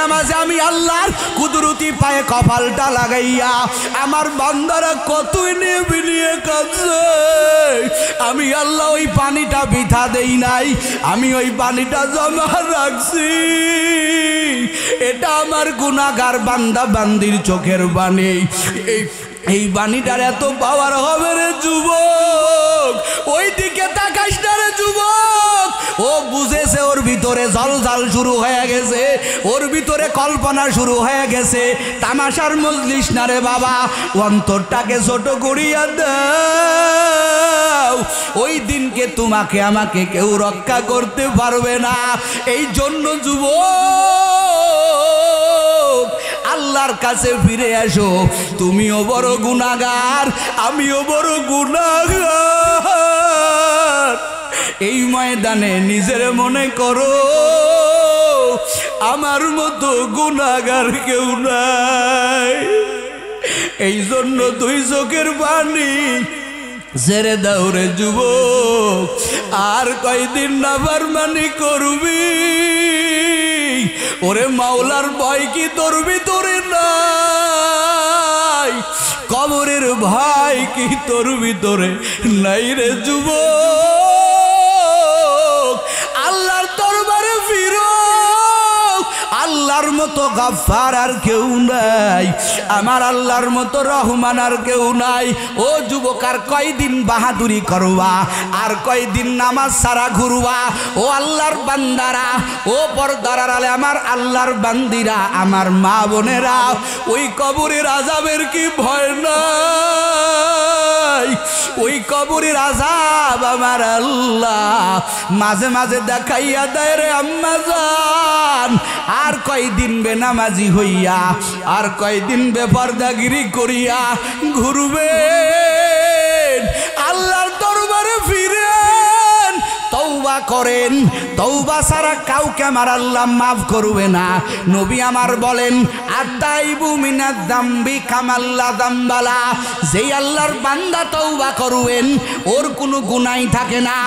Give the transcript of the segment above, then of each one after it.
নামাজে আমি আল্লাহর কুদরতি পায়ে কপালটা লাগাইয়া আমার বান্দারা কতই নিয়ে বিলিয়ে কাঁদছে, আমি আল্লাহ ওই পানিটা বিথা দেই নাই, আমি ওই পানিটা জমা রাখছি। এটা আমার গুনাহগার বান্দা বান্দির চোখের বাণী। এই বাণীটার এত পাওয়ার হবে রে যুবক, ওই দিকে তাকাইস না রে যুবক। ও বুঝেছে ওর ভিতরে জলজাল শুরু হয়ে গেছে, ওর ভিতরে কল্পনা শুরু হয়ে গেছে। তামাশার মজলিস না রে বাবা, অন্তরটাকে ছোট করিয়া দাও। ওই দিনকে তোমাকে আমাকে কেউ রক্ষা করতে পারবে না। এই জন্য যুবক আল্লাহর কাছে ফিরে আসো। তুমিও বড় গুনাহগার, আমিও বড় গুনাহগার। এই ময়দানে নিজের মনে করো আমার মতো গুনাহগার কেউ নাই। এই জন্য দুই চোখের পানি ছেড়ে দাও রে যুবক। আর কয়দিন নাফরমানি করবি? ওরে মাওলার ভয় কি তোর ভিতরে নাই? কবরের ভয় কি তোর ভিতরে নাই রে যুবক? আল্লাহর দরবারে ফিরো। আল্লাহর মতো গফফার আর কেউ নাই, আমার আল্লাহর মতো রহমান আর কেউ নাই। ও যুবক, আর কয়দিন বাহাদুরি করবা? আর কয়দিন নামাজ ছাড়া ঘুরবা? ও আল্লাহর বান্দারা, ও পর্দার আড়ালে আমার আল্লাহর বান্দিরা, আমার মা বোনেরা, ওই কবরের আযাবের কি ভয় নাই? ওই কবরের আযাব আমার আল্লাহ মাঝে মাঝে দেখাইয়া দেয় রে আম্মা জান। আর কয়দিন বেনামাজি হইয়া, আর কয়দিন বেপরদাগিরি করিয়া ঘুরবেন? আল্লাহর দরবারে ফিরেন, তওবা করেন। তওবা ছাড়া কাউকে আমার আল্লাহ মাফ করবে না। নবী আমার বলেন, আতাইবু মিনাজ যামবি কামাল্লা যামবালা। যেই আল্লাহর বান্দা তওবা করবেন ওর কোনো গুনাহই থাকে না।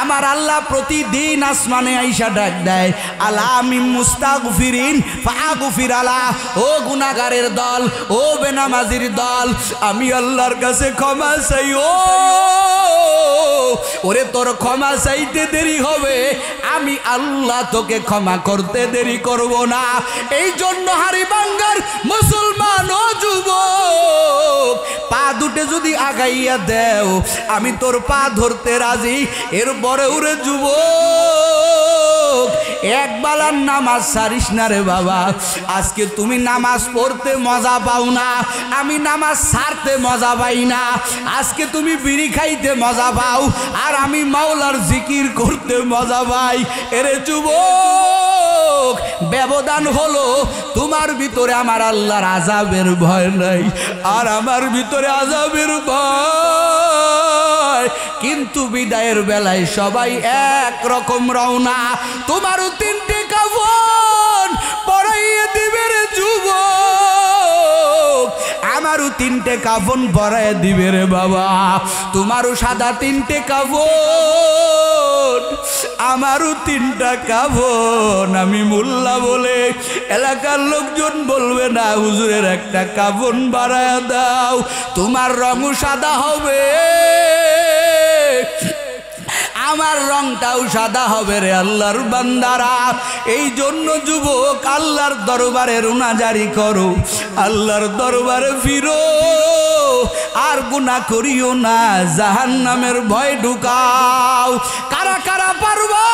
আমার আল্লাহ প্রতিদিন আসমানে আইসা ডাক দেয়, আলা মিন মুস্তাগফিরিন ফাগফির আলা। ও গুনাহগারের দল, ও বেনামাজির দল, আমি আল্লাহর কাছে ক্ষমা চাই। ওরে তোর ক্ষমা চাইতে দেরি হবে, আমি আল্লাহ তোকে ক্ষমা করতে দেরি করব না। এই জন্য হাড়িভাঙ্গার মুসলমান ও যুবক, পা দুটে যদি আগাইয়া দেও আমি তোর পা ধরতে রাজি। এরপরে ওরে যুবক, এক বেলার নামাজ ছাড়িস না রে বাবা। আজকে তুমি নামাজ পড়তে মজা পাও না, আমি নামাজ ছাড়তে মজা পাই না। আজকে তুমি বিড়ি খাইতে মজা পাও, আর আমি মাওলার জিকির করতে মজা পাই। এরে যুবক, ব্যবধান হলো তোমার ভিতরে আমার আল্লাহর আযাবের ভয় নাই, আর আমার ভিতরে আযাবের ভয়। কিন্তু বিদায়ের বেলায় সবাই এক রকম রওনা। তোমারও তিনটে কাফন পরাইয়ে দিবে রে যুবক, আমারও তিনটে কাফন পরাইয়ে দিবে রে বাবা। তোমারও সাদা তিনটে কাফন, আমারও তিনটা কাফন। আমি মোল্লা বলে এলাকার লোকজন বলবে না, হুজুরের একটা কাফন বাড়ায় দাও, তোমার রঙও সাদা হবে, আমার রংটাও সাদা হবে রে আল্লাহর বান্দারা। এই জন্য যুবক আল্লাহর দরবারে রুনাজারি করো, আল্লাহর দরবারে ফিরো, আর গুনাহ করিও না, জাহান্নামের ভয় ঢুকাও। কারা কারা পারবা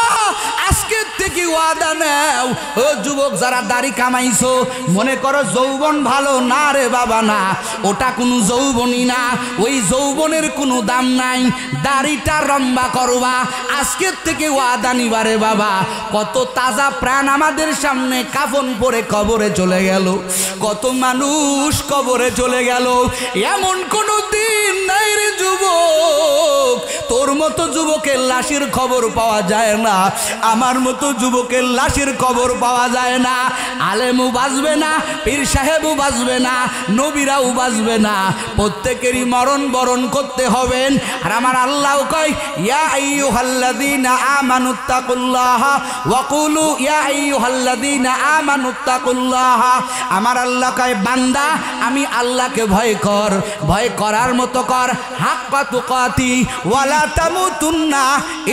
আজকের থেকে ওয়াদা নাও। ও যুবক, যারা দাড়ি কামাইছো, মনে করো যৌবন ভালো না রে বাবা, না, ওটা কোনো যৌবনই না, ওই যৌবনের কোনো দাম নাই। দাড়িটা লম্বা করবা, আজকের থেকে ওয়াদা নিবারে বাবা। কত তাজা প্রাণ আমাদের সামনে কাফন পরে কবরে চলে গেল, কত মানুষ কবরে চলে গেল। এমন কোনো দিন নাই রে যুবক তোর মতো যুবকের লাশের খবর পাওয়া যায় না, আমার মতো যুবকের লাশের খবর পাওয়া যায় না। আলেমও বাঁচবে না, পীর সাহেবও বাঁচবে না, নবীরাও বাঁচবে না, প্রত্যেকেরই মরণ বরণ করতে হবেন। আর আমার আল্লাহ কয় ইয়া আইয়ুহাল্লাযীনা আমানুত্তাকুল্লাহা ওয়া কুলু ইয়া আইয়ুহাল্লাযীনা আমানুত্তাকুল্লাহা। আমার আল্লাহ কয় বান্দা আমি আল্লাহকে ভয় কর, ভয় করার মতো কর, হাক্কা তুকাতি ওয়ালা তামুতুন্না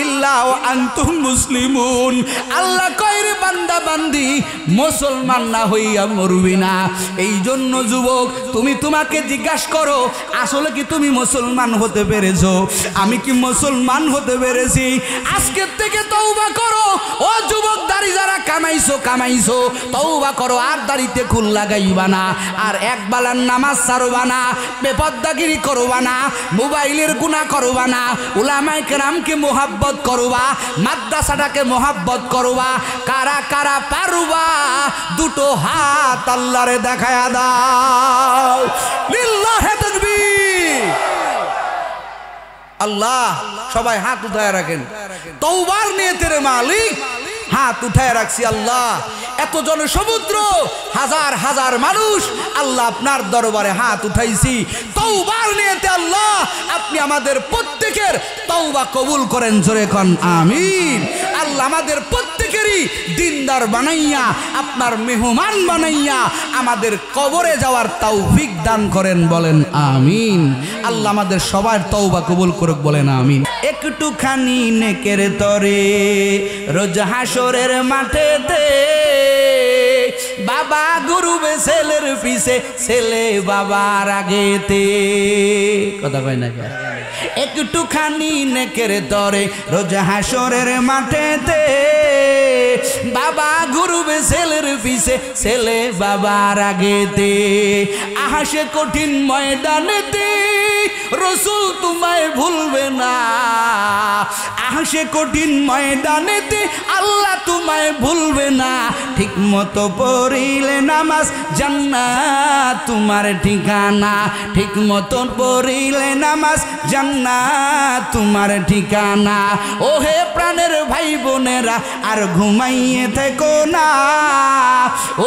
ইল্লা ওয়া আনতুম মুসলিমুন। আল্লাহ কয় রে বান্দা বান্দি মুসলমান না হইয়া মরবি না। এই জন্য যুবক তুমি তোমাকে জিজ্ঞাসা করো আসলে কি তুমি মুসলমান হতে পেরেছো? আমি কি মুসলমান হতে পেরেছি? আজকের থেকে তওবা করো ও যুবক, দাড়ি যারা কামাইছো তওবা করো, আর দাড়িতে খুল লাগাইবা না, আর এক বেলার নামাজ ছাড়বা না, বেপরদাগিরি করবা না, মোবাইলের গুনাহ করবা না, উলামায়ে কেরামকে মোহাব্বত করবা, মাদ্রাসাটাকে মোহাব্বত করবা। কারা কারা পারবা দুটো হাত আল্লাহরে দেখায়া দাও। লিল্লাহি তাকবীর। আল্লাহ সবাই হাত উঠায় রাখেন, তওবার নিয়তের মালিক হাত উঠায় রাখছি। আল্লাহ এত জনসমুদ্র, হাজার হাজার মানুষ, আল্লাহ আপনার দরবারে হাত উঠাইছি তওবার নিয়তে। আল্লাহ আপনি আমাদের প্রত্যেকের তওবা কবুল করেন, জোরে কোন আমিন। আল্লাহ আমাদের প্রত্যেকেরই দিনদার বানাইয়া, আপনার মেহমান বানাইয়া আমাদের কবরে যাওয়ার তৌফিক দান করেন, বলেন আমিন। আল্লাহ আমাদের সবার তওবা কবুল করুক, বলেন আমিন। একটুখানি নেকের তরে রোজ হাসরের মাঠেতে বাবা ঘুরবে ছেলের পিছে, ছেলে বাবার আগেতে। কথা কয় না? একটুখানি নেকের তরে রোজ হাসরের মাঠেতে বাবা ঘুরবে ছেলের পিছে, ছেলে বাবার আগেতে। আহাসে কঠিন ময়দানেতে রসুল তোমায় ভুলবে না, আহাসে কঠিন ময়দানেতে আল্লাহ তোমায় ভুলবে না। ঠিক মতো পড়িলে নামাজ জান্নাত তোমার ঠিকানা, ঠিক মতো পড়িলে নামাজ জান্নাত তোমার ঠিকানা। ওহে প্রাণের ভাই বোনেরা আর ঘুমাইয়ে থেকো না,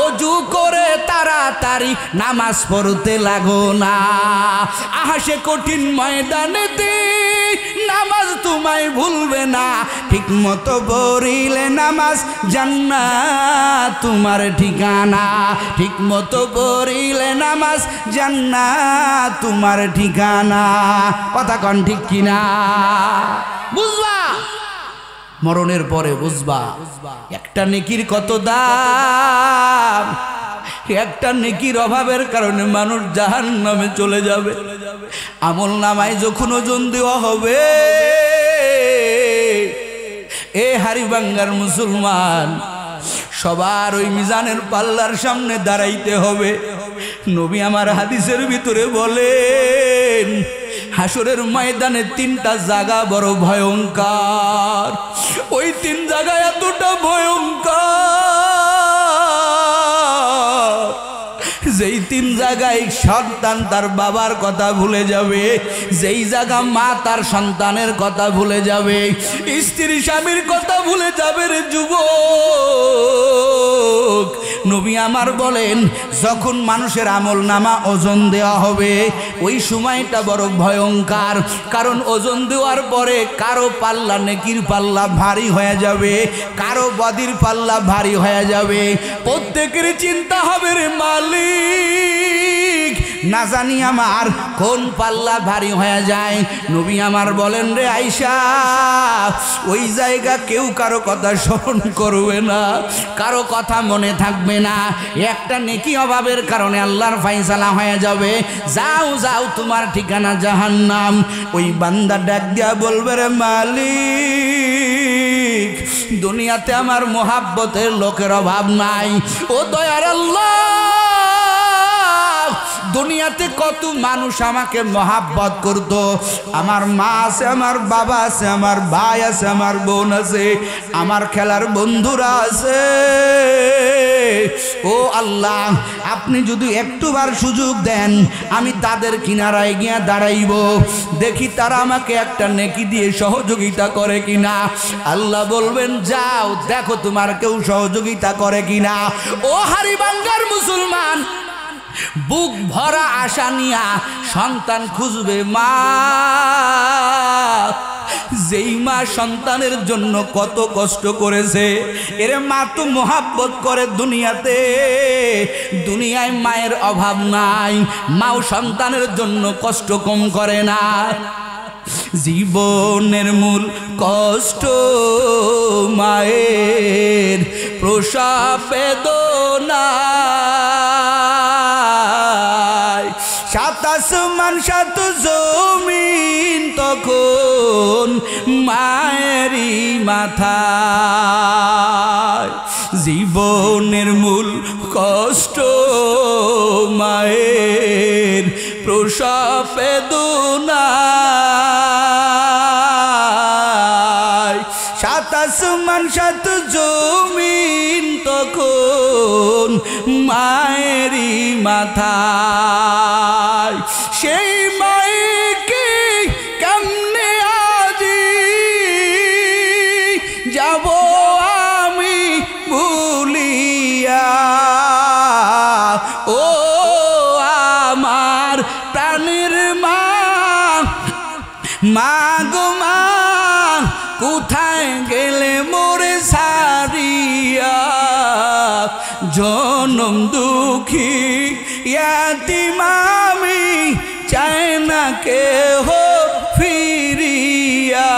ওযু করে তাড়াতাড়ি নামাজ পড়তে লাগো না। আহাসে কঠিন ময়দানেতে নামাজ তোমায় ভুলবে না, ঠিক মতো পড়িলে নামাজ জান্নাত তোমার ঠিকানা, ঠিক মতো পড়িলে নামাজ জান্নাত তোমার ঠিকানা। কথা কন ঠিক কিনা? বুঝবা মরণের পরে, বুঝবা একটা নেকির কত দাম। একটা নেকির অভাবের কারণে মানুষ জাহান্নামে চলে যাবে। আমল নামায় যখন ওজন দেওয়া হবে, এ হাড়িভাঙ্গার মুসলমান সবার ওই মিজানের পাল্লার সামনে দাঁড়াইতে হবে। নবী আমার হাদিসের ভিতরে বলেন হাসরের ময়দানে তিনটা জায়গা বড় ভয়ঙ্কর। ওই তিন জায়গা এতটা ভয়ঙ্কর, যেই তিন জায়গায় সন্তান তার বাবার কথা ভুলে যাবে, যেই জায়গা মা তার সন্তানের কথা ভুলে যাবে, স্ত্রী স্বামীর কথা ভুলে যাবে রে যুবক। নবী আমার বলেন যখন মানুষের আমল নামা ওজন দেওয়া হবে ওই সময়টা বড় ভয়ঙ্কর। কারণ ওজন দেওয়ার পরে কারো পাল্লা নেকির পাল্লা ভারী হয়ে যাবে, কারো বদির পাল্লা ভারী হয়ে যাবে। প্রত্যেকের চিন্তা হবে রে মালিক, না জানি আমার কোন পাল্লা ভারী হয়ে যায়। নবী আমার বলেন রে আয়েশা, ওই জায়গা কেউ কারো কথা স্মরণ করবে না, কারো কথা মনে থাকবে না। একটা নেকি অভাবের কারণে আল্লাহর ফায়সালা হয়ে যাবে, যাও যাও তোমার ঠিকানা জাহান্নাম। ওই বান্দা ডাক দিয়া বলবে রে মালিক, দুনিয়াতে আমার মোহাব্বতের লোকের অভাব নাই। ও দয়ার আল্লাহ, দুনিয়াতে কত মানুষ আমাকে মহাব্বত করতো। আমার মা আছে, আমার বাবা আছে, আমার ভাই আছে, আমার বোন আছে, আমার খেলার বন্ধুরা আছে। ও আল্লাহ, আপনি যদি একটুবার সুযোগ দেন আমি তাদের কিনারায় গিয়া দাঁড়াইব, দেখি তারা আমাকে একটা নেকি দিয়ে সহযোগিতা করে কিনা। আল্লাহ বলবেন যাও দেখো তোমার কেউ সহযোগিতা করে কিনা। ও হাড়িভাঙ্গার মুসলমান, বুক ভরা আশা নিয়া সন্তান খুঁজবে মা। যেই মা সন্তানের জন্য কত কষ্ট করেছে, এরে মা তো মোহাব্বত করে দুনিয়াতে, দুনিয়ায় মায়ের অভাব নাই, মাও সন্তানের জন্য কষ্ট কম করে না। জীবনের মূল কষ্ট মায়ের প্রসব বেদনা, সাত আসমান সাত জমিন তখন মায়েরই মাথায়। জীবনের মূল কষ্ট মায়ের প্রসব বেদনা, সাত আসমান সাত জমিন তখন মায়েরই মাথায়। সেই মাইকে কেমনে আজি যাব আমি ভুলিয়া, ও আমার প্রাণের মা, মা গো মা কোথায় গেলে মোরে সারিয়া। জনম দুঃখী ইয়াতিম আমি, চাই না কেহ ফিরিয়া।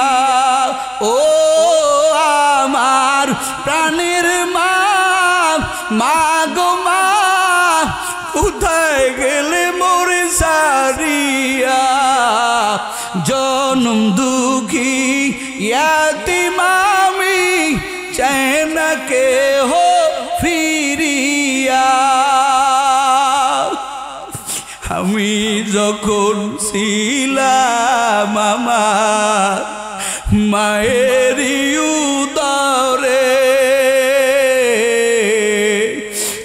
ও আমার প্রাণের মা, মা গো মা কোথায় গেলে মোরে সারিয়া। জনম দুঃখী ইয়াতিম আমি, চাই না কেহ ফিরিয়া। আমি যখন ছিলাম আমার মায়েরই উদরে,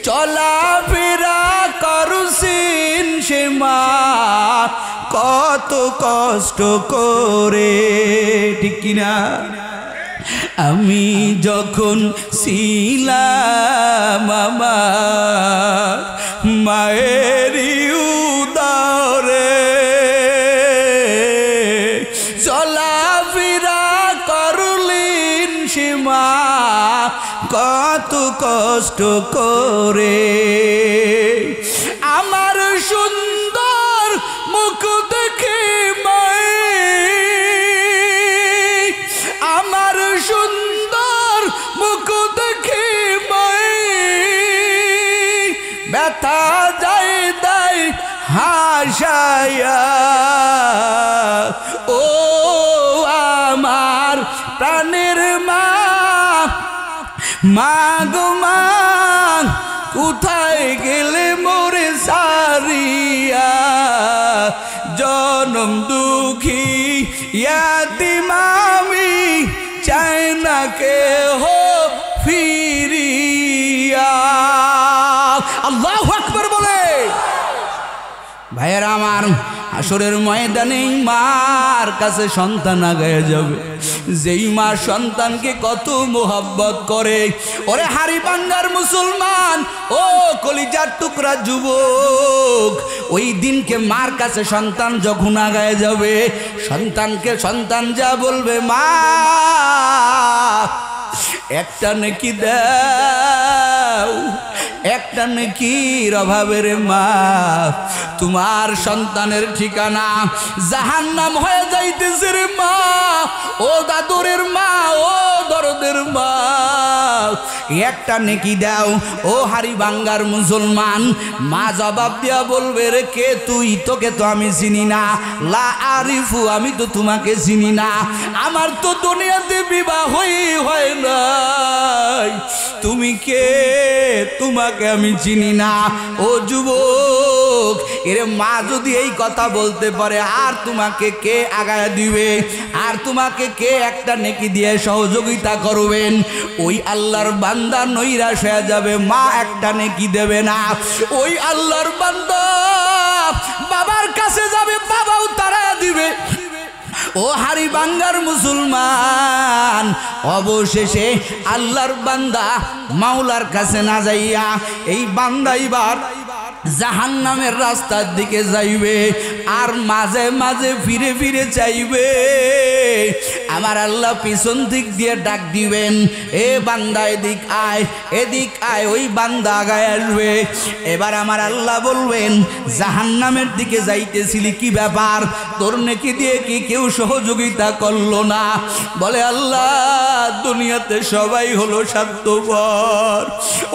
চলাফেরা করছেন সে মা কত কষ্ট করে, ঠিক কিনা? আমি যখন ছিলাম আমার মায়েরই উদরে, চলাফেরা করলেন সে মা কত কষ্ট করে। আমার সুন্দর মুখ দেখে মায়ে, আমার সুন্দর মুখ দেখে মায়ে ব্যথা যায় দেয় হাসায়া। ও আমার প্রাণের মা, মা গো মা কোথায় গেলে মোরে সারিয়া। জনম দুঃখী ইয়াতিম আমি, চাই না কেহ ফিরিয়া। আল্লাহু আকবার বলে। ভাইয়েরা আমার, হাসরের ময়দানে মার কাছে সন্তান আগায় যাবে, যেই মা সন্তানকে কত মোহাব্বত করে। ওরে হাড়িভাঙ্গার মুসলমান, ও কলিজার টুকরা যুবক, ওই দিনকে মার কাছে সন্তান যখন আগায় যাবে, সন্তানকে সন্তান যা বলবে, মা একটা নেকি দাও, একটা নেকির অভাবের মা তোমার সন্তানের ঠিকানা জাহান্নাম হয়ে যাইতেছে রে মা। ও দাদুরের মা, ও দরদের মা, একটা নেকি দাও। ও হাড়িভাঙ্গার মুসলমান, মা জবাব দিয়া বলবে, রে কে তুই? তোকে তো আমি চিনি না, লা আরিফু, আমি তো তোমাকে চিনি না, আমার তো দুনিয়াতে বিবাহই হয় নাই, তুমি কে? তোমাকে তোমাকে আমি চিনি না। ও যুবক, এরে মা যদি এই কথা বলতে পারে, আর তোমাকে কে আগায় দিবে? আর তোমাকে কে একটা নেকি দিয়ে সহযোগিতা করবেন? ওই আল্লাহর বান্দা নৈরাশ হয়ে যাবে, মা একটা নেকি দেবে না। ওই আল্লাহর বান্দা বাবার কাছে যাবে, বাবাও তারা দিবে। ও হারি বাঙ্গার মুসলমান, অবশেষে আল্লাহর বান্দা মাওলার কাছে না যাইয়া এই বান্দা এবার জাহান্নামের রাস্তার দিকে যাইবে, আর মাঝে মাঝে ফিরে ফিরে চাইবে। আমার আল্লাহ পিছন দিক দিয়ে ডাক দিবেন, এ বান্দা এদিক আয়, এদিক আয়। ওই বান্দা আগায় আসবে। এবার আমার আল্লাহ বলবেন, জাহান্নামের দিকে যাইতেছিলি, কি ব্যাপার? তোর নেকি দিয়ে কি কেউ সহযোগিতা করলো না? বলে, আল্লাহ দুনিয়াতে সবাই হলো স্বার্থপর।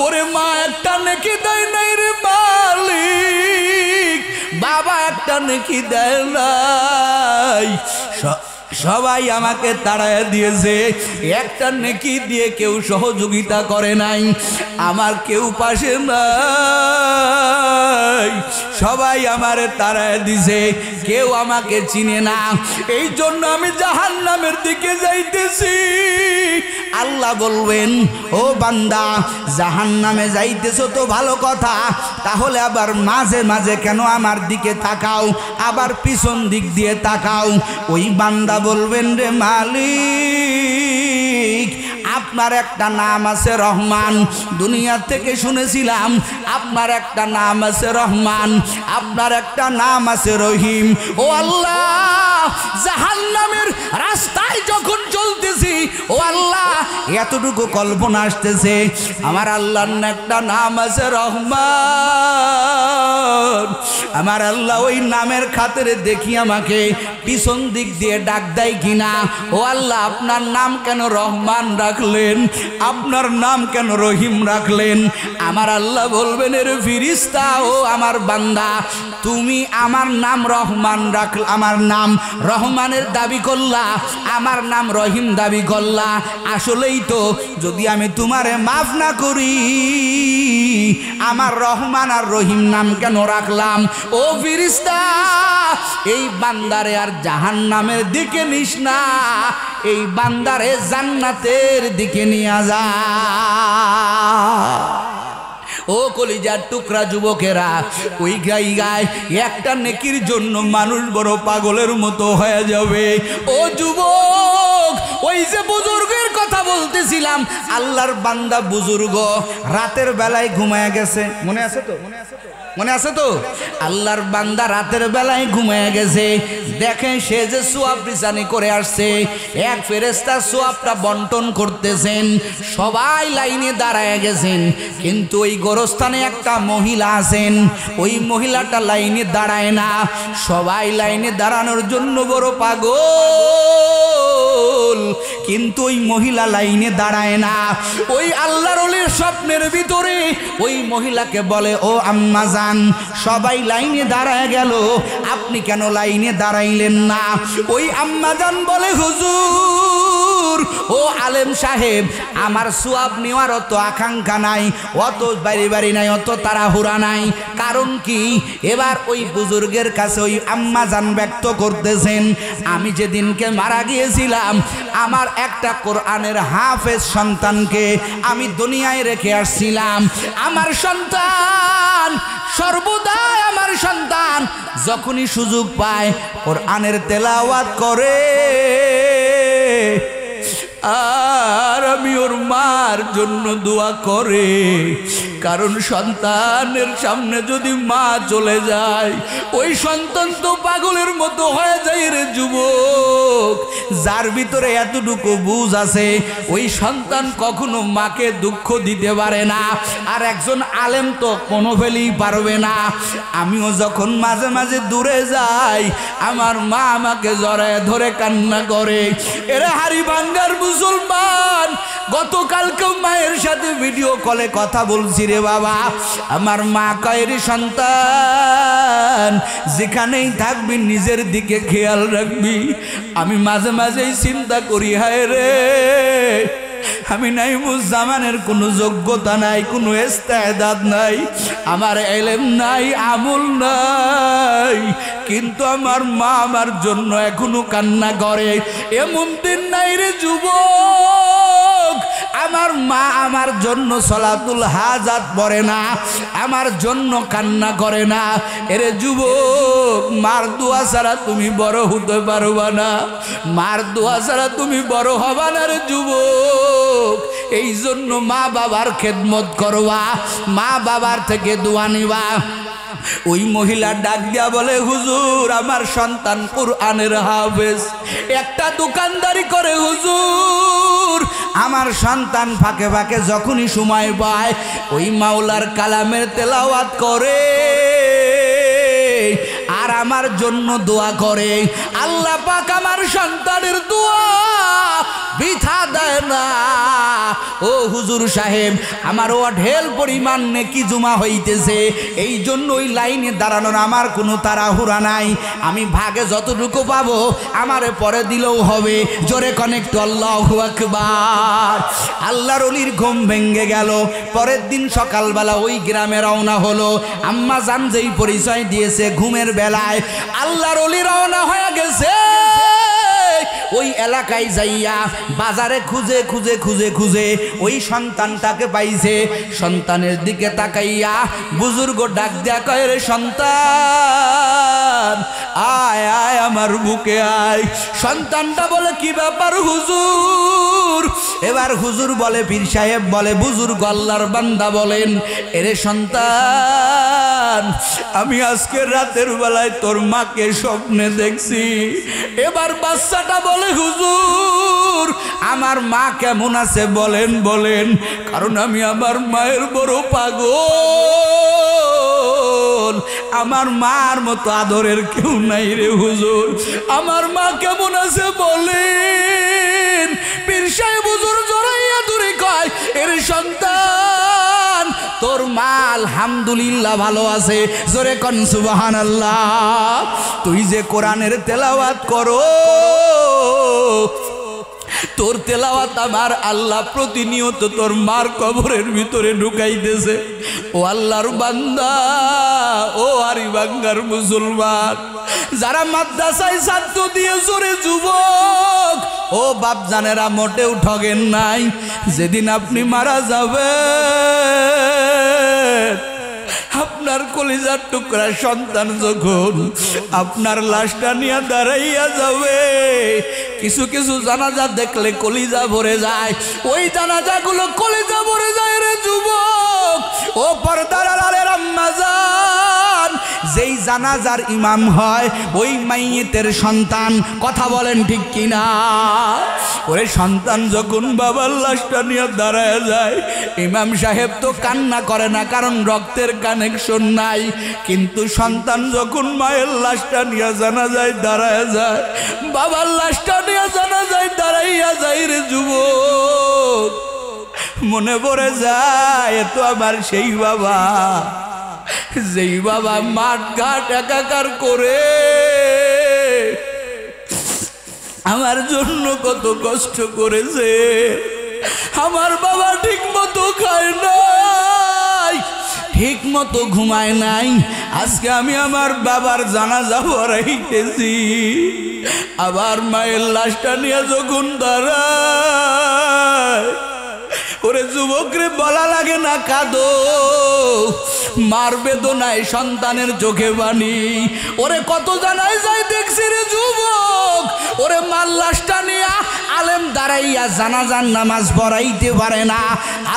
ওরে মা একটা নেকি দেয় নাই রে মালিক, বাবা একটা নেকি দেয় নাই, সবাই আমাকে তাড়ায় দিয়েছে, একটা নেকি দিয়ে কেউ সহযোগিতা করে নাই, আমার কেউ পাশে নাই, সবাই আমারে তাড়ায় দিছে, কেউ আমাকে চিনে না, এই জন্য আমি জাহান্নামের দিকে যাইতেছি। আল্লাহ বলবেন, ও বান্দা জাহান্নামে যাইতেছো তো ভালো কথা, তাহলে আবার মাঝে মাঝে কেন আমার দিকে তাকাও, আবার পিছন দিক দিয়ে তাকাও। ওই বান্দা বলবেন, রে মালিক আপনার একটা নাম আছে রহমান, দুনিয়া থেকে শুনেছিলাম আপনার একটা নাম আছে রহমান, আপনার একটা নাম আছে রহিম। ও আল্লাহ জাহান্নামের রাস্তায় যখন চলতেছি, ও আল্লাহ এতটুকু কল্পনা আসতেছে, আমার আল্লাহর একটা নাম আছে রহমান। আমার আল্লাহ ওই নামের খাতিরে দেখি আমাকে পিছন দিক দিয়ে ডাক দেয় কিনা। ও আল্লাহ আপনার নাম কেন রহমান রাখলেন, আপনার নাম কেন রহিম রাখলেন? আমার আল্লাহ বলবেন, এর ফিরিস্তা ও আমার বান্দা, তুমি আমার নাম রহমান রাখল, আমার নাম রহমানের দাবি করলা, আমার নাম রহিম দাবি করলা। আসলেই তো যদি আমি তোমারে মাফ না করি, আমার রহমান আর রহিম নাম কেন রাখলাম? ও ফিরিস্তা এই বান্দারে আর জাহান্নামের দিকে নিস না, এই বান্দারে জান্নাতের দিকে নিয়ে যা। ও কলিজার টুকরা যুবকেরা, ওই গায় একটা নেকির জন্য মানুষ বড় পাগলের মতো হয়ে যাবে। ও যুবক, ওই যে বুজুর্গের কথা বলতেছিলাম, আল্লাহর বান্দা বুজুর্গ রাতের বেলায় ঘুমায় গেছে, মনে আছে তো? মনে আছে তো? আল্লাহর বান্দা রাতের বেলায় ঘুমায় গেছে, দেখে সে যে সোয়াব রিসানি করে আসছে, এক ফেরেশতা সোয়াবটা বন্টন করতেছেন, সবাই লাইনে দাঁড়ায় গেছেন, কিন্তু ওই গোরস্থানে একটা মহিলা আছেন, ওই মহিলাটা লাইনে দাঁড়ায় না, সবাই লাইনে দাঁড়ানোর জন্য বড় পাগল, কিন্তু ওই মহিলা লাইনে দাঁড়ায় না। ওই আল্লাহর ওলির স্বপ্নের ভিতরে ওই মহিলাকে বলে, ও আম্মা জান, সবাই লাইনে দাঁড়ায় গেল, আপনি কেন লাইনে দাঁড়াইলেন না? ওই আম্মা জান বলে, হুজুর ও আলেম সাহেব, আমার সোয়াব নেওয়ার অত আকাঙ্ক্ষা নাই, অত বাড়ি বাড়ি নাই, অত তাড়াহুড়া নাই। কারণ কি? এবার ওই বুজুর্গের কাছে ওই আম্মা জান ব্যক্ত করতেছেন, আমি যেদিনকে মারা গিয়েছিলাম, আমার একটা কোরআনের হাফেজ সন্তানকে আমি দুনিয়ায় রেখে আসছিলাম। আমার সন্তান সর্বদাই, আমার সন্তান যখনই সুযোগ পায় কোরআনের তেলাওয়াত করে, আর আমি ওর মার জন্য দোয়া করে, কারণ সন্তানের সামনে যদি মা চলে যায়, ওই সন্তান তো পাগলের মতো হয়ে যায় রে যুবক। যার ভিতরে এতটুকু বুঝ আছে, ওই সন্তান কখনো মাকে দুঃখ দিতে পারে না, আর একজন আলেম তো কোনো ফেলেই পারবে না। আমিও যখন মাঝে মাঝে দূরে যাই, আমার মা আমাকে জড়ায় ধরে কান্না করে। এরা হারি বাঙ্গার মুসলমান, গতকালকে মায়ের সাথে ভিডিও কলে কথা বলছি রে বাবা, আমার মা কয়ের সন্তান যেখানেই থাকবি নিজের দিকে খেয়াল রাখবি। আমি মাঝে মাঝেই চিন্তা করি, হায় রে আমি নাইমুজ্জামানের কোনো যোগ্যতা নাই, কোনো ইস্তেদাদ নাই, আমার ইলম নাই, আমল নাই, কিন্তু আমার মা আমার জন্য এখনো কান্না করে। এমন দিন নাই রে যুবক আমার মা আমার জন্য সলাতুল হাজাত পড়ে না, আমার জন্য কান্না করে না। এরে যুবক, মার দোয়া ছাড়া তুমি বড় হতে পারবা না, মার দোয়া ছাড়া তুমি বড় হবা না রে যুবক। এই জন্য মা বাবার খেদমত করবা, মা বাবার থেকে দোয়া নিবা। ওই মহিলা ডাক দিয়া বলে, হুজুর আমার সন্তান কুরআনের হাফেজ, একটা দোকানদারি করে হুজুর, আমার সন্তান ফাঁকে ফাঁকে যখনই সময় পায় ওই মাওলার কালামের তেলাওয়াত করে আর আমার জন্য দোয়া করে। আল্লাহ পাক আমার সন্তানের দোয়া বৃথা দেয় না। ও হুজুর সাহেব, আমার ও ঢেল পরিমাণ নেকি জমা হইতেছে, এই জন্য ওই লাইনে দাঁড়ানোর আমার কোনো তাড়াহুড়া নাই, আমি ভাগে যতটুকু পাবো আমারে পরে দিলেও হবে। জোরে কানেক্ট আল্লাহু আকবার। আল্লাহর ওলির ঘুম ভেঙে গেল। পরের দিন সকালবেলা ওই গ্রামে রওনা হলো। আম্মা জান যেই পরিচয় দিয়েছে ঘুমের বেলায়, আল্লাহর ওলি রওনা হয়ে গেছে ওই এলাকায় যাইয়া বাজারে খুঁজে খুঁজে খুঁজে খুঁজে ওই সন্তানটাকে পাইছে। সন্তানের দিকে তাকাইয়া বুজুর্গ ডাক দেয়া কয়, রে সন্তান আয় আয় আমার বুকে আয়। সন্তানটা বলে, কি ব্যাপার হুজুর? এবার হুজুর বলে, পীর সাহেব বলে, বুজুর্গ আল্লাহর বান্দা বলেন, এরে সন্তান আমি আজকে রাতের বেলায় তোর মাকে স্বপ্নে দেখছি। এবার বাচ্চাটা বলে, হুজুর আমার মা কেমন আছে বলেন বলেন, কারণ আমি আমার মায়ের বড় পাগল, আমার মার মতো আদরের কেউ নাই রে হুজুর, আমার মা কেমন আছে বলেন। পীর সাহেব হুজুর জড়াইয়া দূরে কয়, এর সন্তান তোর মা আলহামদুলিল্লাহ ভালো আছে। জোরে কোন সুবহানাল্লাহ। তুই যে কোরআনের তেলাওয়াত করো, তোর তেলাওয়াত আমার আল্লাহ প্রতিনিয়ত তোর মার কবরের ভিতরে ঢুকাইতেছে। ও আল্লাহর বান্দা, ও আরিবাঙ্গার মুসলমান, যারা মাদ্রাসায় ছাত্র দিয়ে জোরে যুবক, ও বাপ জানেরা মোটেও ঠগেন নাই। যেদিন আপনি মারা যাবেন, আপনার কলিজার টুকরা সন্তান যখন আপনার লাশটা নিয়ে দাঁড়াইয়া যাবে, কিছু কিছু জানাজা দেখলে কলিজা ভরে যায়, ওই জানাজাগুলো কলিজা ভরে যায় রে যুবক। ও পর্দার আড়ালের আম্মা জান, যেই জানাজার ইমাম হয় ওই মাইয়েতের সন্তান, কথা বলেন ঠিক কিনা? ওই সন্তান যখন বাবার লাশটা নিয়ে দাঁড়ায় যায়, ইমাম সাহেব তো কান্না করে না, কারণ রক্তের কানেকশন নাই, কিন্তু সন্তান যখন মায়ের লাশটা নিয়ে জানাজায় দাঁড়ায় যায়, বাবার লাশটা নিয়ে জানাজায় দাঁড়াইয়া যায় রে যুবক, মনে পড়ে যায় এ তো আমার সেই বাবা, যেই বাবা মাঠ ঘাট একাকার করে আমার জন্য কত কষ্ট করেছে। আমার বাবা ঠিক মতো খায় নাই, ঠিক মতো ঘুমায় নাই। আজকে আমি আমার বাবার জানাজা পড়াইতেছি, আবার মায়ের লাশটা নিয়ে যখন দাঁড়ায়, ওরে যুবকরে বলা লাগে না কাঁদো, মার বেদনায় সন্তানের চোখে পানি। ওরে কত জানাই যায় দেখছি রে যুবক, ওরে মার লাশটা নিয়ে আলেম দাঁড়াইয়া জানাজার নামাজ পড়াইতে পারে না।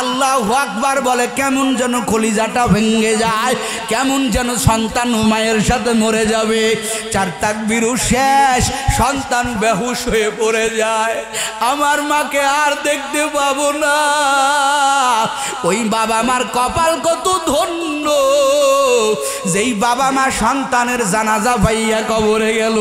আল্লাহু আকবার বলে, কেমন যেন কলিজাটা ভেঙে যায়, কেমন যেন সন্তান মায়ের সাথে মরে যাবে। চার তাকবীরও শেষ, সন্তান বেহুশ হয়ে পড়ে যায়, আমার মাকে আর দেখতে পাবো না। ওই বাবা মার কপাল কত ধন্য, যেই বাবা মা সন্তানের জানাজা পাইয়া কবরে গেল।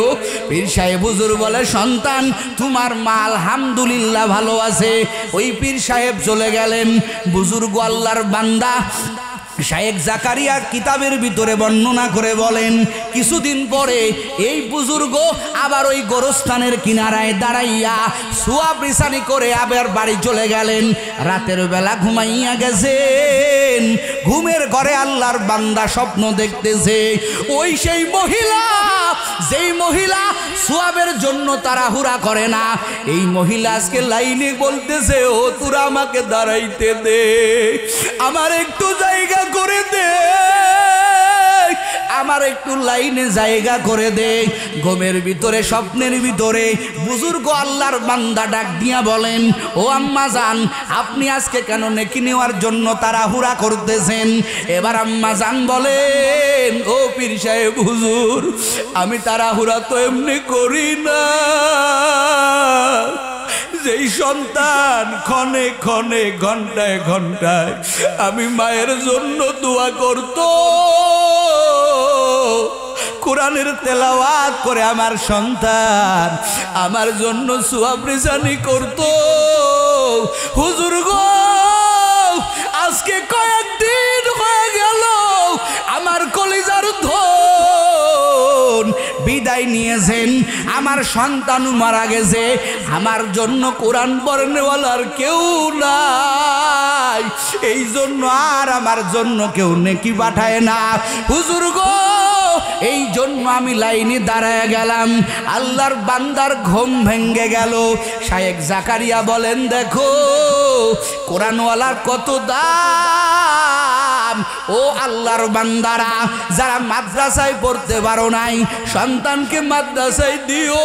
পীর সাহেব হুজুর বলে, সন্তান তোমার মা আলহামদুলিল্লাহ ভালো আছে। ওই পীর সাহেব চলে গেলেন। বুজুর্গ আল্লাহর বান্দা শায়েখ জাকারিয়া কিতাবের ভিতরে বর্ণনা করে বলেন, কিছুদিন পরে এই বুজুর্গ আবার ওই গোরস্থানের কিনারায় দাঁড়াইয়া সোয়াব রিসানি করে আবার বাড়ি চলে গেলেন। রাতের বেলা ঘুমাইয়া গেছেন, ঘুমের ঘরে আল্লাহর বান্দা স্বপ্ন দেখতেছে। ওই সেই মহিলা, যেই মহিলা সোয়াবের জন্য তাড়াহুড়া করে না, এই মহিলা আজকে লাইনে বলতেছে, ও তোরা আমাকে দাঁড়াইতে দে, আমার একটু জায়গা করে দে, আমার একটু লাইনে জায়গা করে দে। ঘুমের ভিতরে স্বপ্নের ভিতরে বুজুর্গ আল্লাহর বান্দা ডাক দিয়া বলেন, ও আম্মা জান, আপনি আজকে কেন নেকি নেওয়ার জন্য তাড়াহুড়া করতেছেন? এবার আম্মা জান বলেন, ও পীর সাহেব হুজুর, আমি তাড়াহুড়া তো এমনি করি না। যেই সন্তান ক্ষণে ক্ষণে ঘন্টায় ঘন্টায় আমি মায়ের জন্য দোয়া করত, কোরআনের তেলাওয়াত করে আমার সন্তান আমার জন্য সোয়াব রিসানি করত, হুজুর গো আজকে কয়েকদিন হয়ে গেল আমার কলিজার ধন বিদায় নিয়েছেন, আমার সন্তান মারা গেছে, আমার জন্য কোরআন পড়নেওয়ালার কেউ নাই, এই জন্য আর আমার জন্য কেউ নেকি পাঠায় না। হুজুর গো এই জন্য আমি লাইনে দাঁড়ায় গেলাম। আল্লাহর বান্দার ঘুম ভেঙ্গে গেল। শায়েখ জাকারিয়া বলেন, দেখো কোরআনওয়ালার কত দাম। ও আল্লাহর বান্দারা, যারা মাদ্রাসায় পড়তে পারো নাই, সন্তানকে মাদ্রাসায় দিও,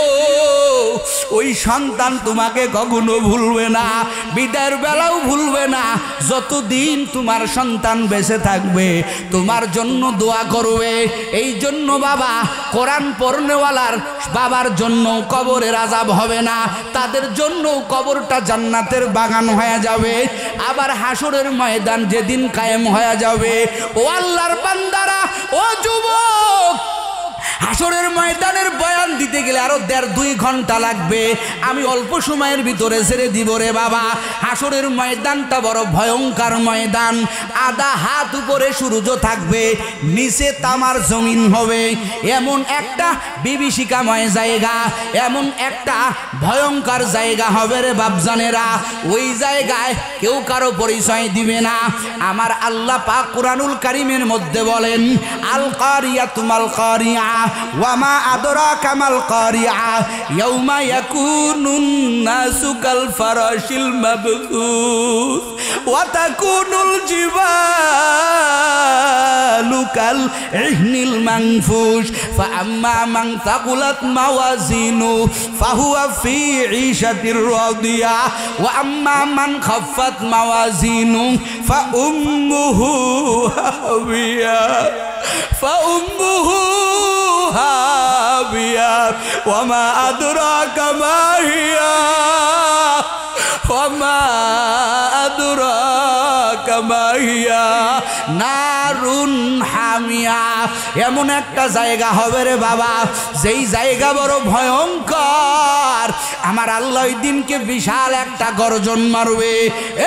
ওই সন্তান তোমাকে কখনো ভুলবে না, বিদায়ের বেলাও ভুলবে না। যতদিন তোমার সন্তান বেঁচে থাকবে তোমার জন্য দোয়া করবে। এই জন্য বাবা, কোরআন পড়নেওয়ালার বাবার জন্য কবরের আযাব হবে না, তাদের জন্য কবরটা জান্নাতের বাগান হয়ে যাবে। আবার হাসরের ময়দান যেদিন কায়েম হয়ে যাবে, ও আল্লাহর বান্দারা, ও যুবক, হাসরের ময়দানের বয়ান দিতে গেলে আরো 1.5-2 ঘন্টা লাগবে, আমি অল্প সময়ের ভিতরে ছেড়ে দিব রে বাবা। হাসরের ময়দানটা বড় ভয়ঙ্কর ময়দান। আধা হাত উপরে সূর্য থাকবে, নিচে তামার জমিন হবে, এমন একটা বিভীষিকাময় জায়গা, এমন একটা ভয়ঙ্কর জায়গা হবে রে বাপজানেরা। ওই জায়গায় কেউ কারো পরিচয় দিবে না। আমার আল্লাহ পাক কুরআনুল কারীমের মধ্যে বলেন, আল কারিয়াতু মাল কারিয়া ওয়ামা আদরাকা মাল কারিয়া ইয়াউমা ইয়াকুনুন নাসু কাল ফারাশিল মাবথুস ওয়া তাকুনুল জিবালু কাল ইহনিল মানফুশ ফাআম্মা মান তাকুলাত মাওয়াজিনু ফাহুয়া ফি ঈশাতির রাদিয়া ওয়া আম্মা মান খাফফাত মাওয়াজিনু ফাউম্মুহু হাবিয়া ফাউম্মুহু হাবিয়া ওয়ামা আদরাকা মা হিয়া ওয়ামা আদরাকা মা হিয়া নারুন হামিয়া। এমন একটা জায়গা হবে রে বাবা, যেই জায়গা বড় ভয়ঙ্কর। আমার আল্লাহ ওই দিনকে বিশাল একটা গর্জন মারবে।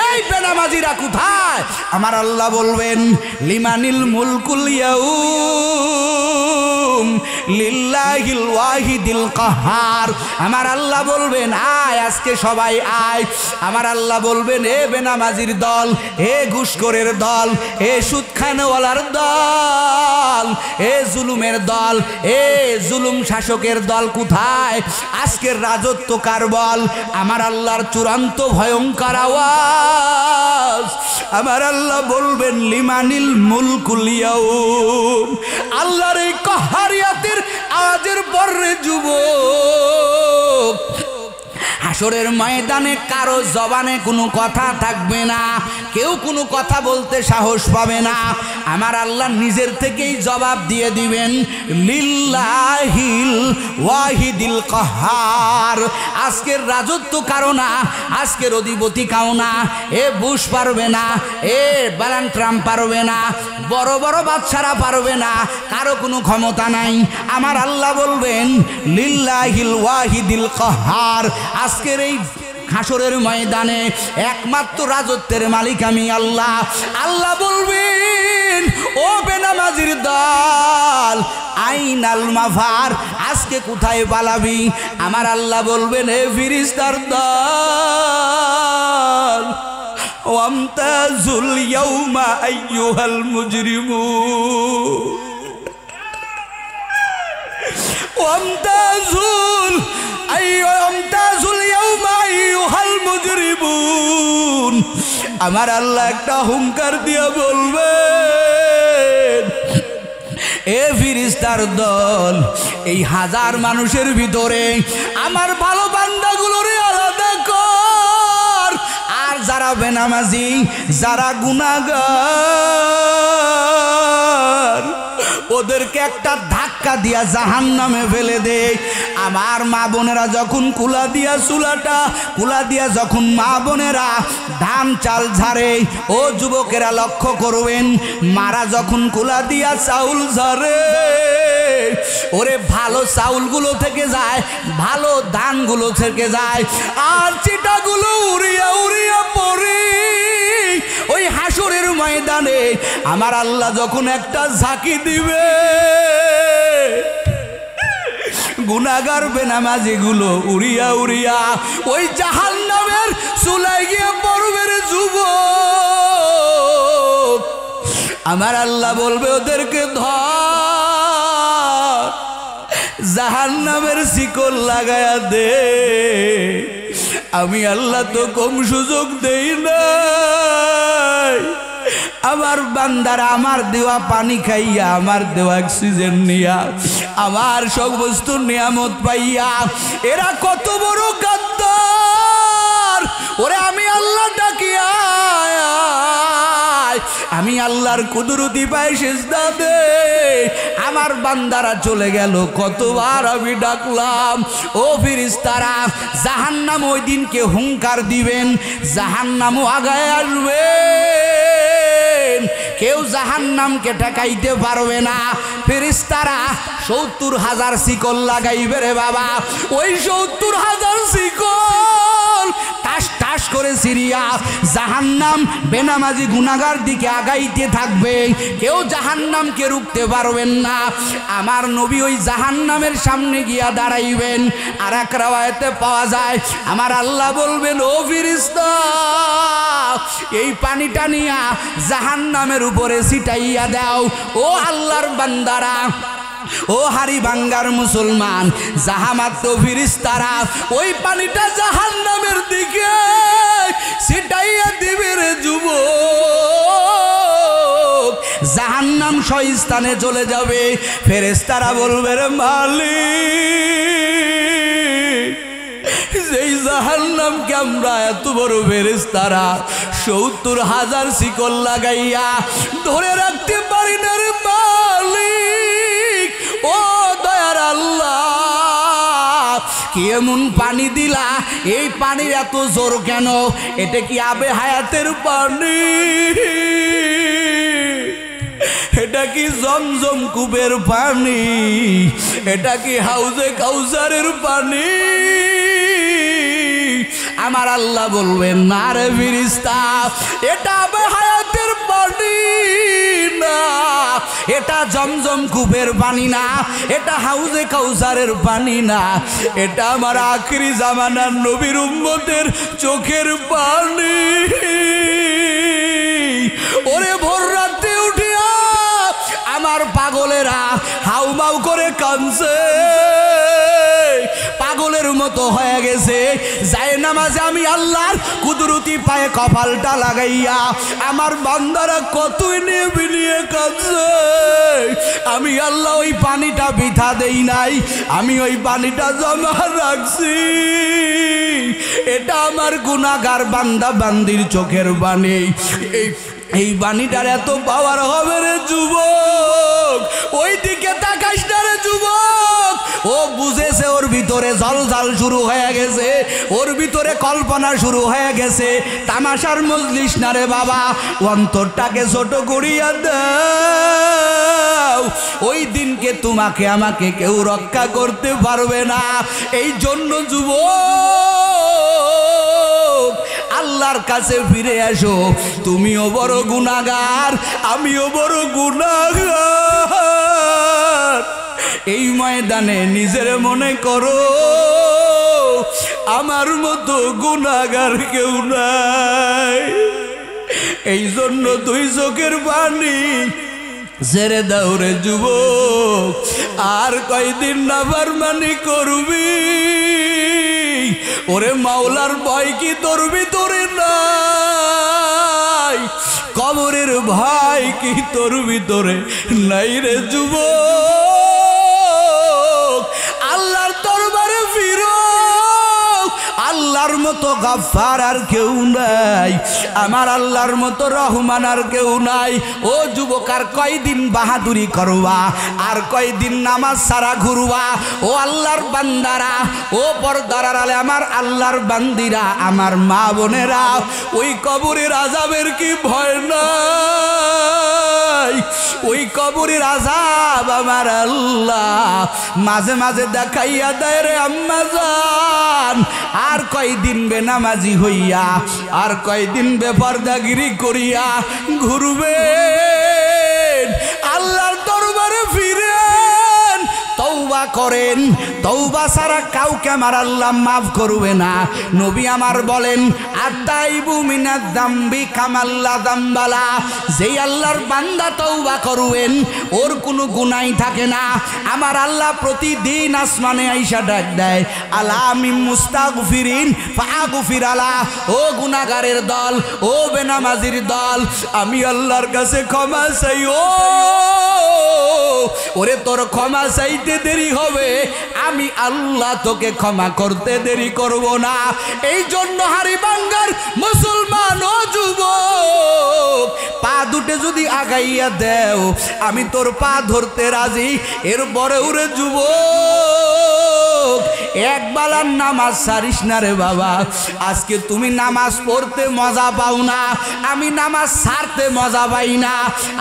এই বেনামাজিরা কোথায়? আমার আল্লাহ বলবেন, লিমানিল মুলকুল ইয়াউম লিল্লাহিল ওয়াহিদিল কাহার। আমার আল্লাহ বলবেন, আয় আজকে সবাই আয়। আমার আল্লাহ বলবেন, এ বেনামাজির দল, এ ঘুষখোরের দল, এ সুদ খানেওয়ালার দল, এ জুলুমের দল, এ জুলুম শাসকের দল কোথায়? আজকের রাজত্ব কার বল? আমার আল্লাহর চূড়ান্ত ভয়ঙ্কর আওয়াজ। আমার আল্লাহ বলবেন, লিমানিল মুলকুল ইয়াউম। আল্লাহর এই কাহারিয়াতের আওয়াজের পরে যুবক, হাসরের ময়দানে কারো জবানে কোনো কথা থাকবে না, কেউ কোনো কথা বলতে সাহস পাবে না। আমার আল্লাহ নিজের থেকেই জবাব দিয়ে দিবেন, লিল্লাহিল ওয়াহিদিল কাহার। আজকের রাজত্ব কারো না, আজকের অধিপতি কাও না। এ বুশ পারবে না, এ ডোনাল্ড ট্রাম্প পারবে না, বড় বড় বাদশারা পারবে না, কারো কোনো ক্ষমতা নাই। আমার আল্লাহ বলবেন, লিল্লাহিল ওয়াহিদিল কাহার। আজকের এই হাসরের ময়দানে একমাত্র রাজত্বের মালিক আমি আল্লাহ। আল্লাহ বলবেন, ও বেনামাজির দল, আইনাল মাফার, আজকে কোথায় পালাবি? আমার আল্লাহ বলবেন, হে ফেরেশতার দল, ওয়ামতাজুল ইয়াউমা আইয়ুহাল মুজরিমুন, ওয়ামতাজুল ইয়াউমা আইয়ুহাল মুজরিমুন। আমার আল্লাহ একটা হুঙ্কার দিয়া বলবেন, এ ফেরেশতার দল, এই হাজার মানুষের ভিতরে আমার ভালো বান্দাগুলোরে আলাদা কর, আর যারা বেনামাজি, যারা গুনাহগার, ওদেরকে একটা ধাক্কা দিয়া জাহান্নামে ফেলে দে। আমার মা বোনেরা যখন কুলা দিয়া চুলাটা কুলা দিয়া যখন মা বোনেরা ধান চাল ঝাড়ে, ও যুবকেরা লক্ষ্য করবেন, মারা যখন কুলা দিয়া চাউল ঝাড়ে, ওরে ভালো চাউলগুলো থেকে যায়, ভালো ধানগুলো থেকে যায়, আর চিটাগুলো উড়িয়া উড়িয়া পড়ে ওই হাসরের ময়দানে আমার আল্লাহ যখন একটা ঝাঁকি দিবে, গুনাহগার বেনামাজি গুলো উড়িয়া উড়িয়া ওই জাহান্নামের চুলায় গিয়ে পড়বে রে যুবক। আমার আল্লাহ বলবে, ওদেরকে ধর, জাহান্নামের শিকল লাগায়া দে। আমি আল্লাহ তো কম সুযোগ দেই নাই। আমার বান্দারা আমার দেওয়া পানি খাইয়া, আমার দেওয়া অক্সিজেন নিয়া, আমার সমস্ত নিয়ামত পাইয়া এরা কত বড় গাদ্দার। ওরে আমি আল্লাহ ডাকিয়া, আমি আল্লাহর কুদরতি পাই সিজদা দে। আমার বান্দারা চলে গেল, কতবার আমি ডাকলাম। ও ফেরেশতারা, জাহান্নাম ওই দিনকে হুঙ্কার দিবেন, জাহান্নামও আগায় আসবে, কেউ জাহান্নামকে ঠেকাইতে পারবে না। ফেরেশতারা ৭০,০০০ শিকল লাগাইবে রে বাবা। ওই ৭০,০০০ শিকল টাস টাস করে সিরিয়া জাহান্নাম বেনামাজি গুনাহগার দিকে আগাইতে থাকবে, কেউ জাহান্নামকে রুখতে পারবেন না। আমার নবী ওই জাহান্নামের সামনে গিয়া দাঁড়াইবেন। আর এক রাওয়ায়াতে পাওয়া যায়, আমার আল্লাহ বলবেন, ও ফেরেশতা, এই পানিটা নিয়া জাহান্নামের উপরে ছিটাইয়া দাও। ও আল্লাহর বান্দারা, ও হারি বাঙ্গার মুসলমান, জাহামাত্র ফেরেশতারা ওই পানিটা জাহান্নামের দিকে ছিটাইয়া দিবে রে যুবক। জাহান্নাম স্থানে চলে যাবে। ফেরেশতারা বলবে, রে মালিক, যেই জাহান্নামকে আমরা এত বড় ফেরেশতারা ৭০,০০০ শিকল লাগাইয়া ধরে রাখতে পারি না রে মালিক। ও দয়ার আল্লাহ, কি এমন পানি দিলা, এই পানির এত জোর কেন? এটা কি আবে হায়াতের পানি? এটা কি জমজম কূপের পানি? এটা কি হাউজে কাউসারের পানি? আমার আল্লাহ বলবেন, না রে ফেরেশতা, এটা আবে হায়াতের পানি না, এটা জমজম কূপের পানি না, এটা হাউজে কাউসারের পানি না, এটা আমার আখিরি জামানার নবীর উম্মতের চোখের পানি। ওরে ভোর রাতে উঠিয়া আমার পাগলেরা হাউমাউ করে কাঁদছে, পাগলের মতো হয়ে গেছে। যায় নামাজে আমি আল্লাহর কুদরতি পায়ে কপালটা লাগাইয়া আমার বান্দারা কতই নিয়ে বিলিয়ে কাঁদছে। আমি আল্লাহ ওই পানিটা বৃথা দেই নাই, আমি ওই পানিটা জমা রাখছি। এটা আমার গুনাহগার বান্দা বান্দির চোখের পানি। এই বাণীটার এত পাওয়ার হবে রে যুবক, ওই দিকে তাকাস না রে যুবক। ও বুঝেছে ওর ভিতরে জলজাল শুরু হয়ে গেছে, ওর ভিতরে কল্পনা শুরু হয়ে গেছে। তামাশার মজলিস না রে বাবা, অন্তরটাকে ছোট করিয়া দাও। ওই দিনকে তোমাকে আমাকে কেউ রক্ষা করতে পারবে না। এই জন্য যুবক আল্লাহর কাছে ফিরে আসো। তুমিও বড় গুনাহগার, আমিও বড় গুনাহগার। এই ময়দানে নিজের মনে করো আমার মতো গুনাহগার কেউ নাই। এই জন্য দুই চোখের পানি ছেড়ে দাও রে যুবক। আর কয়দিন নাফরমানি করবি? ওরে মাওলার ভয় কি তোর ভিতরে নাই? কবরের ভয় কি তোর ভিতরে নাই রে যুবক? আল্লাহর দরবারে ফিরো। আল্লাহর মতো গফফার আর কেউ নাই, আমার আল্লাহর মতো রহমান আর কেউ নাই। ও যুবক, আর কয়দিন বাহাদুরি করবা? আর কয়দিন নামাজ ছাড়া ঘুরবা? ও আল্লাহর বান্দারা, ও পর্দার আড়ালে আমার আল্লাহর বান্দিরা, আমার মা বোনেরা, ওই কবরের আযাবের কি ভয় নাই? ওই কবরের আযাব আমার আল্লাহ মাঝে মাঝে দেখাইয়া দেয় রে আম্মা জান। আর কয়দিন বেনামাজি হইয়া, আর কয়দিন বেপরদাগিরি করিয়া ঘুরবেন? আল্লাহর দরবারে ফিরেন, তওবা করেন। তওবা ছাড়া কাউকে আমার আল্লাহ মাফ করবে না। নবী আমার বলেন, আতাইবু মিনাজ যামবি কামাল্লা যামবালা। যেই আল্লাহর বান্দা তওবা করবেন, ওর কোনো গুনাহ থাকে না। আমার আল্লাহ প্রতিদিন আসমানে আইসা ডাক দেয়, আলা মিন মুস্তাগফিরিন ফাগফির আলা। ও গুনাহগারের দল, ও বেনামাজির দল, আমি আল্লাহর কাছে ক্ষমা চাই। ওরে তোর ক্ষমা চাইতে দেরি হবে, আমি আল্লাহ তোকে ক্ষমা করতে দেরি করব না। এই জন্য হাড়িভাঙ্গার মুসলমান ও যুবক, পা দুটে যদি আগাইয়া দেও আমি তোর পা ধরতে রাজি। এরপরে ওরে যুবক, এক বেলার নামাজ ছাড়িস না রে বাবা। আজকে তুমি নামাজ পড়তে মজা পাও না, আমি নামাজ ছাড়তে মজা পাই না।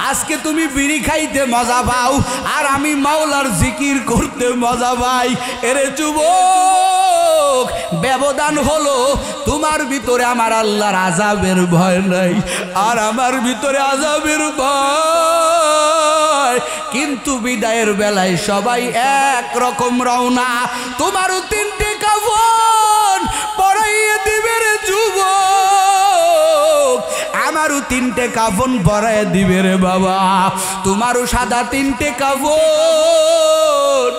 আজকে তুমি বিড়ি খাইতে মজা পাও, আর আমি মাওলার জিকির করতে মজা পাই। এরে যুবক, ব্যবধান হলো তোমার ভিতরে আমার আল্লাহর আযাবের ভয় নাই, আর আমার ভিতরে আযাবের ভয়। কিন্তু বিদায়ের বেলায় সবাই এক রকম রওনা। তোমারও তিনটে কাফন পরাইয়ে দিবে রে যুবক, আমারও তিনটে কাফন পরাইয়ে দিবে রে বাবা। তোমারও সাদা তিনটে কাফন,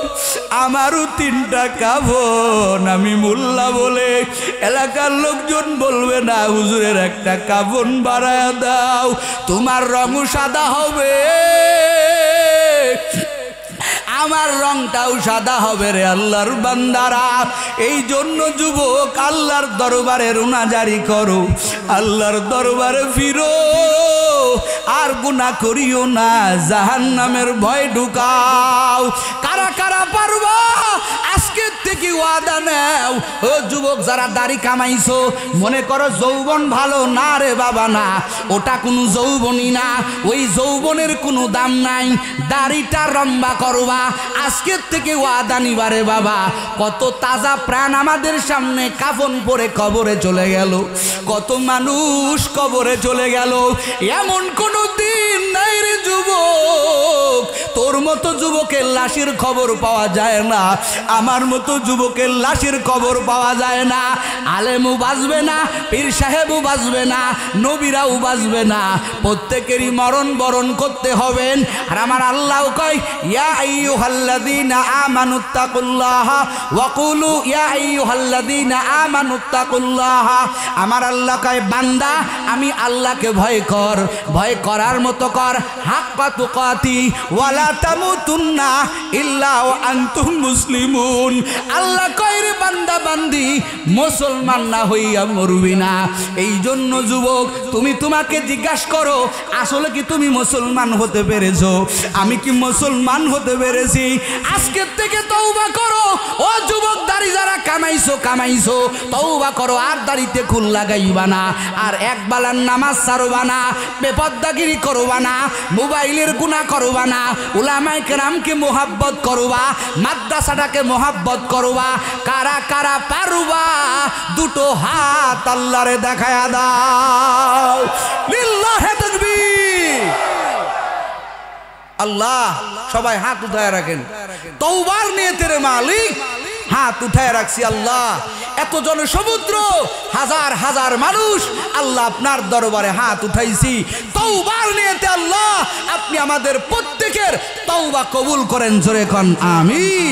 আমারও তিনটা কাফন। আমি মোল্লা বলে এলাকার লোকজন বলবে না, হুজুরের একটা কাফন বাড়ায়া দাও, তোমার রঙও সাদা হবে, আমার রংটাও সাদা হবে রে আল্লাহর বান্দারা। এই জন্য যুবক, আল্লাহর দরবারে রুনাজারি করো, আল্লাহর দরবারে ফিরো, আর গুনাহ করিও না, জাহান্নামের ভয় ঢুকাও। কারা কারা পারবা আজকের থেকে ওয়াদা নাও। ও যুবক, যারা দাড়ি কামাইছো, মনে করো যৌবন ভালো না রে বাবা, না, ওটা কোনো যৌবনই না, ওই যৌবনের কোনো দাম নাই। দাড়িটা লম্বা করবা, আজকের থেকে ওয়াদা নিবারে বাবা। কত তাজা প্রাণ আমাদের সামনে কাফন পরে কবরে চলে গেল, কত মানুষ কবরে চলে গেল। এমন কোনো দিন নাই রে যুবক, তোর মতো যুবকের লাশের খবর পাওয়া যায় না, আমার মতো যুবকের লাশের খবর পাওয়া যায় না। আলেমও বাঁচবে না, পীর সাহেবও বাঁচবে না, নবীরাও বাঁচবে না, প্রত্যেকেরই মরণ বরণ করতে হবেন। আর আমার আল্লাহ কয়, ইয়া আইয়ুহাল্লাযীনা আমানুত্তাকুল্লাহ ওয়া কুলু, ইয়া আইয়ুহাল্লাযীনা আমানুত্তাকুল্লাহ। আমার আল্লাহ কয়, বান্দা আমি আল্লাহকে ভয় কর, ভয় করার মতো কর, হাক্কা তুকাতি ওয়ালা তামুতুন্না ইল্লা ওয়া আনতুম মুসলিমুন। আল্লাহ কয় রে বান্দা বান্দি, মুসলমান না হইয়া মরবি না। এই জন্য যুবক, তুমি তোমাকে জিজ্ঞাসা করো, আসলে কি তুমি মুসলমান হতে পেরেছো? আমি কি মুসলমান হতে পেরেছি? আজকের থেকে তওবা করো। ও যুবক, দাড়ি যারা কামাইছো তওবা করো, আর দাড়িতে খুল লাগাইবা না, আর এক বেলার নামাজ ছাড়বা না, বেপরদাগিরি করবা না, মোবাইলের গুনাহ করবা না, উলামায়ে কেরামকে মোহাব্বত করবা, মাদ্রাসাটাকে মোহাব্বত করবা। কারা কারা পারবা দুটো হাত আল্লাহরে দেখায়া দাও। লিল্লাহে তাকবীর। আল্লাহ, সবাই হাত উঠায় রাখেন। তওবার নিয়তের মালিক, হাত উঠায় রাখছি আল্লাহ। এত জনসমুদ্র, হাজার হাজার মানুষ, আল্লাহ আপনার দরবারে হাত উঠাইছি তওবার নিয়তে। আল্লাহ, আপনি আমাদের প্রত্যেকের তওবা কবুল করেন। জোরে কোন আমিন।